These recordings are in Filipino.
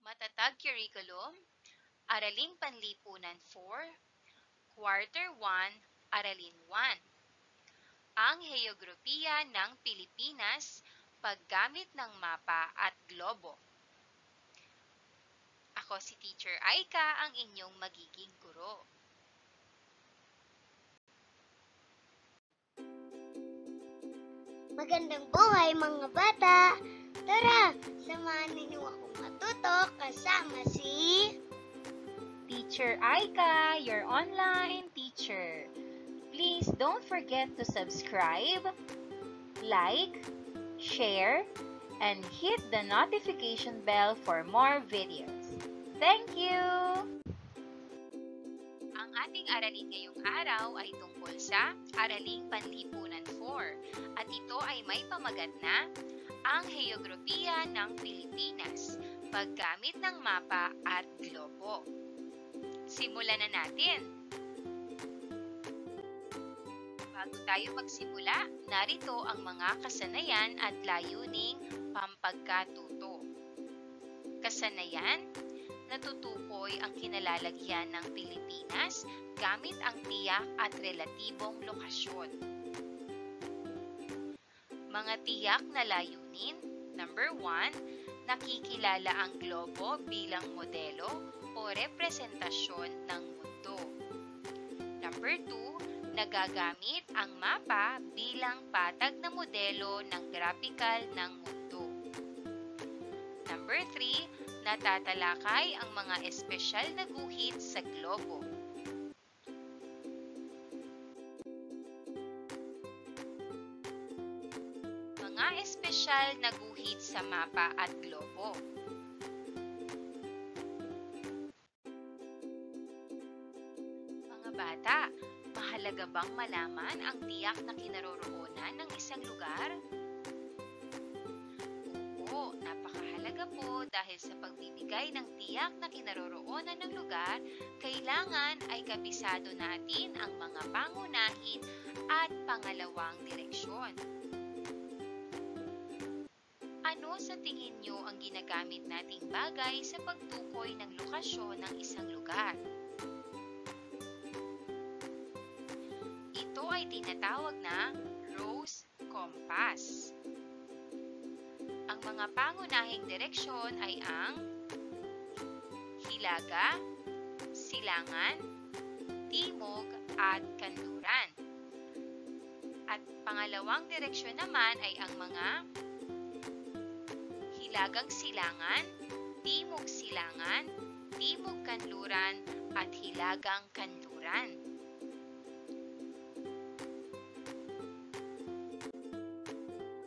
Matatag Curriculum, Araling Panlipunan 4, Quarter 1, Aralin 1. Ang Heograpiya ng Pilipinas, paggamit ng mapa at globo. Ako si Teacher Aika, ang inyong magiging guro. Magandang buhay mga bata! Tara, samahan ninyo akong matuto kasama si Teacher Aika, your online teacher. Please don't forget to subscribe, like, share, and hit the notification bell for more videos. Thank you! Ang ating aralin ngayong araw ay tungkol sa Araling Panlipunan 4 at ito ay may pamagat na ang Heograpiya ng Pilipinas, paggamit ng mapa at globo. Simulan na natin! Bago tayo magsimula, narito ang mga kasanayan at layuning pampagkatuto. Kasanayan, natutukoy ang kinalalagyan ng Pilipinas gamit ang tiyak at relatibong lokasyon. Mga tiyak na layunin. Number 1, nakikilala ang globo bilang modelo o representasyon ng mundo. Number 2, nagagamit ang mapa bilang patag na modelo ng graphical ng mundo. Number 3, natatalakay ang mga espesyal na guhit sa globo. Mga espesyal na guhit sa mapa at globo. Mga bata, mahalaga bang malaman ang tiyak na kinaroroonan ng isang lugar? Oo, napakahalaga po dahil sa pagbibigay ng tiyak na kinaroroonan ng lugar, kailangan ay kabisado natin ang mga pangunahin at pangalawang direksyon. Ano sa tingin nyo ang ginagamit nating bagay sa pagtukoy ng lokasyon ng isang lugar? Ito ay tinatawag na rose compass. Ang mga pangunahing direksyon ay ang hilaga, silangan, timog at kanluran. At pangalawang direksyon naman ay ang mga hilagang silangan, timog silangan, timog kanluran at hilagang kanluran.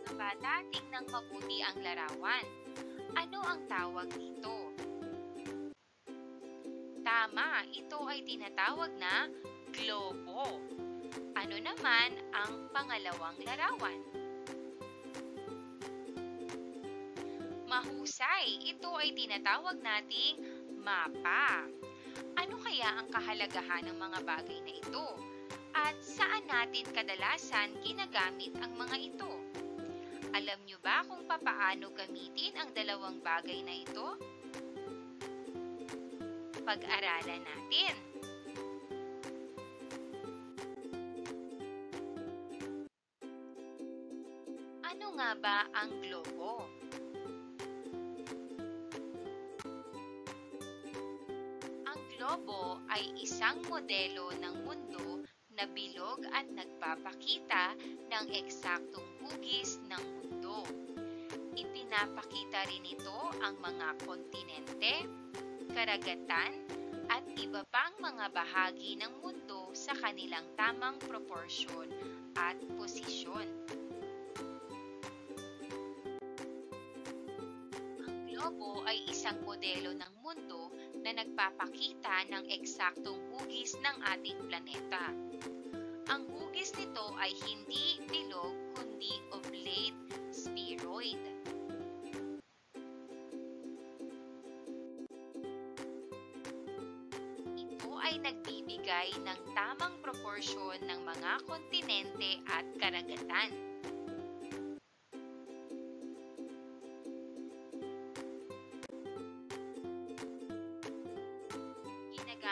Mga bata, tingnan mabuti ang larawan. Ano ang tawag dito? Tama, ito ay tinatawag na globo. Ano naman ang pangalawang larawan? Mahusay, ito ay tinatawag nating mapa. Ano kaya ang kahalagahan ng mga bagay na ito? At saan natin kadalasan ginagamit ang mga ito? Alam nyo ba kung papaano gamitin ang dalawang bagay na ito? Pag-aralan natin. Ano nga ba ang globo? Ang globo ay isang modelo ng mundo na bilog at nagpapakita ng eksaktong hugis ng mundo. Ipinapakita rin ito ang mga kontinente, karagatan, at iba pang mga bahagi ng mundo sa kanilang tamang proporsyon at posisyon. Ang globo ay isang modelo ng mundo na nagpapakita ng eksaktong hugis ng ating planeta. Ang hugis nito ay hindi bilog kundi oblate spheroid. Ito ay nagbibigay ng tamang proporsyon ng mga kontinente at karagatan.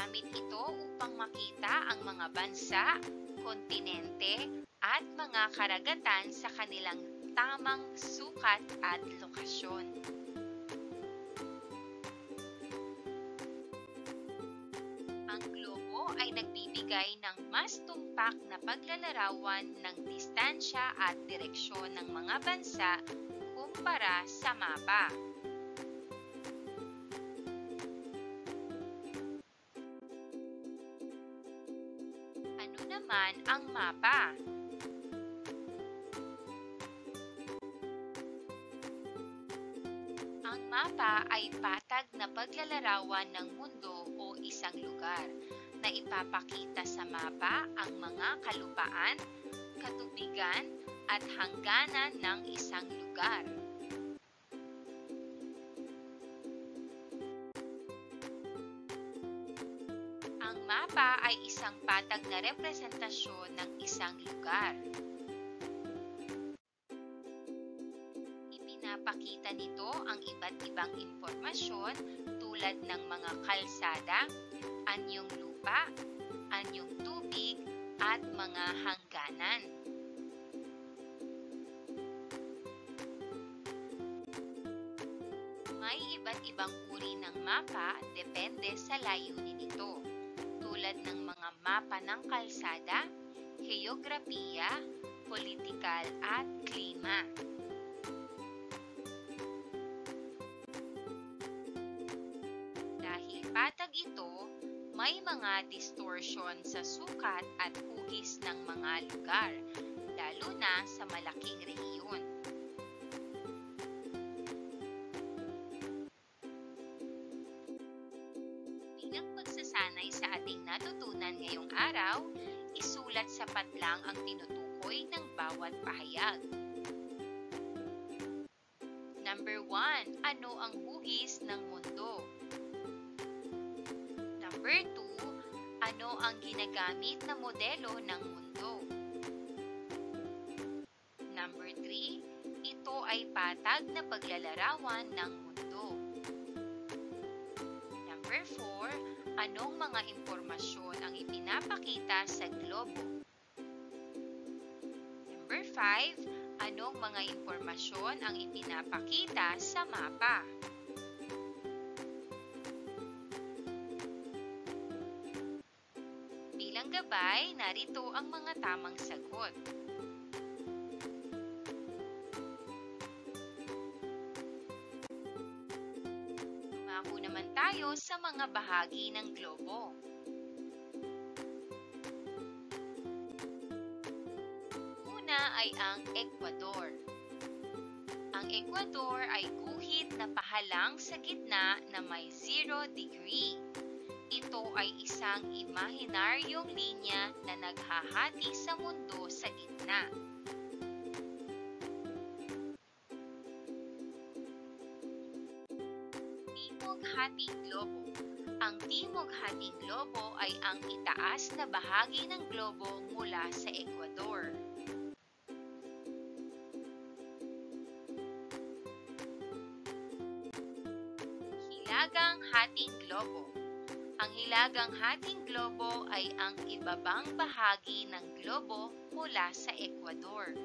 Ginagamit ito upang makita ang mga bansa, kontinente, at mga karagatan sa kanilang tamang sukat at lokasyon. Ang globo ay nagbibigay ng mas tumpak na paglalarawan ng distansya at direksyon ng mga bansa kumpara sa mapa. Ano naman ang mapa? Ang mapa ay patag na paglalarawan ng mundo o isang lugar na ipapakita sa mapa ang mga kalupaan, katubigan at hangganan ng isang lugar. Ang mapa ay isang patag na representasyon ng isang lugar. Ipinapakita nito ang iba't ibang impormasyon tulad ng mga kalsada, anyong lupa, anyong tubig, at mga hangganan. May iba't ibang uri ng mapa depende sa layunin nito, tulad ng mga mapa ng kalsada, heograpiya, politikal at klima. Dahil patag ito, may mga distortion sa sukat at hugis ng mga lugar, lalo na sa malaking rehiyon. Bilang pagsasanay sa ating natutunan ngayong araw, isulat sapat lang ang tinutukoy ng bawat pahayag. Number 1. Ano ang hugis ng mundo? Number 2. Ano ang ginagamit na modelo ng mundo? Number 3. Ito ay patag na paglalarawan ng mundo. Number 4. Anong mga impormasyon ang ipinapakita sa globo? Number 5. Anong mga impormasyon ang ipinapakita sa mapa? Bilang gabay, narito ang mga tamang sagot. Dumako naman tayo sa mga bahagi ng globo. Una ay ang Ecuador. Ang Ecuador ay guhit na pahalang sa gitna na may 0 degree. Ito ay isang imahinaryong linya na naghahati sa mundo sa gitna. Timog-hating globo. Ang timog-hating globo ay ang itaas na bahagi ng globo mula sa Ecuador. Hilagang hating globo. Ang hilagang hating globo ay ang ibabang bahagi ng globo mula sa Ecuador.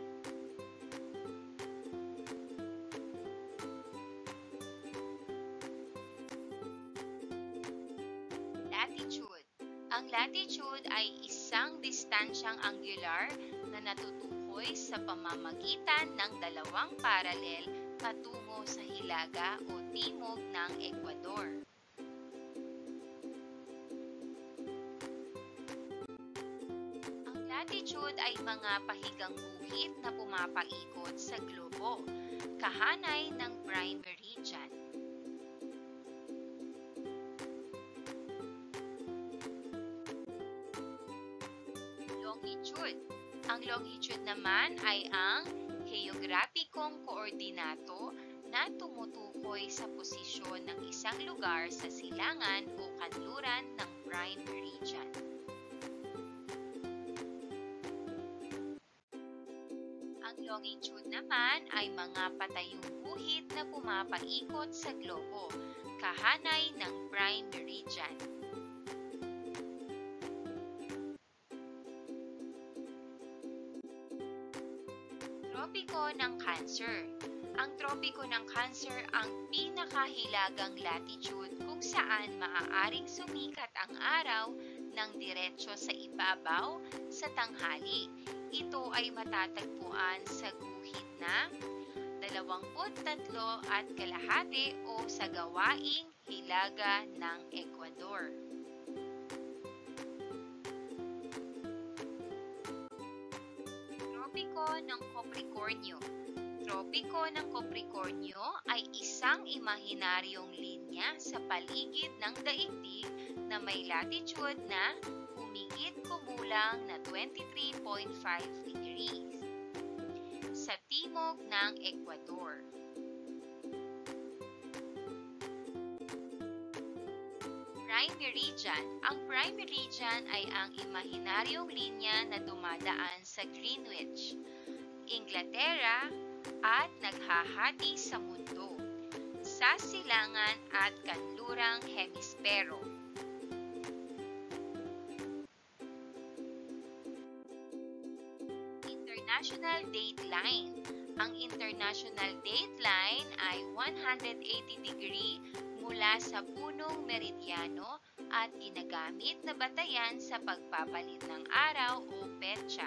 Latitude. Ang latitude ay isang distansyang angular na natutukoy sa pamamagitan ng dalawang paralel patungo sa hilaga o timog ng Ecuador. Latitude ay mga pahigang guhit na pumapaikot sa globo, kahanay ng prime meridian. Longitude. Ang longitude naman ay ang heograpikong koordinato na tumutukoy sa posisyon ng isang lugar sa silangan o kanluran ng prime meridian. Ang longitude naman ay mga patayong guhit na pumapaikot sa globo, kahanay ng prime meridian. Tropiko ng Cancer. Ang tropiko ng Cancer ang pinakahilagang latitude kung saan maaaring sumikat ang araw ng diretso sa ibabaw sa tanghali. Ito ay matatagpuan sa guhit na 23.5 o sa gawaing hilaga ng Ecuador. Tropiko ng Capricornio. Tropiko ng Capricornio ay isang imahinaryong linya sa paligid ng daigdig na may latitude na humigit kumulang na 23.5 degrees sa timog ng Ecuador. Prime Meridian. Ang Prime Meridian ay ang imahinaryong linya na dumadaan sa Greenwich, Inglaterra at naghahati sa mundo sa silangan at kanlurang hemispero. International Dateline. Ang International Dateline ay 180 degree mula sa punong meridiano at ginagamit na batayan sa pagpapalit ng araw o petsa.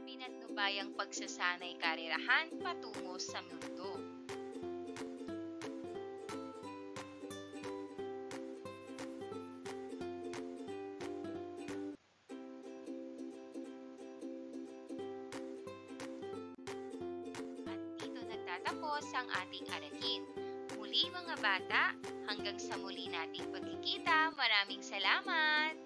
Pinatnubayang pagsasanay karerahan patungo sa mundo. Tapos ang ating aralin. Muli mga bata, hanggang sa muli nating pagkikita, maraming salamat!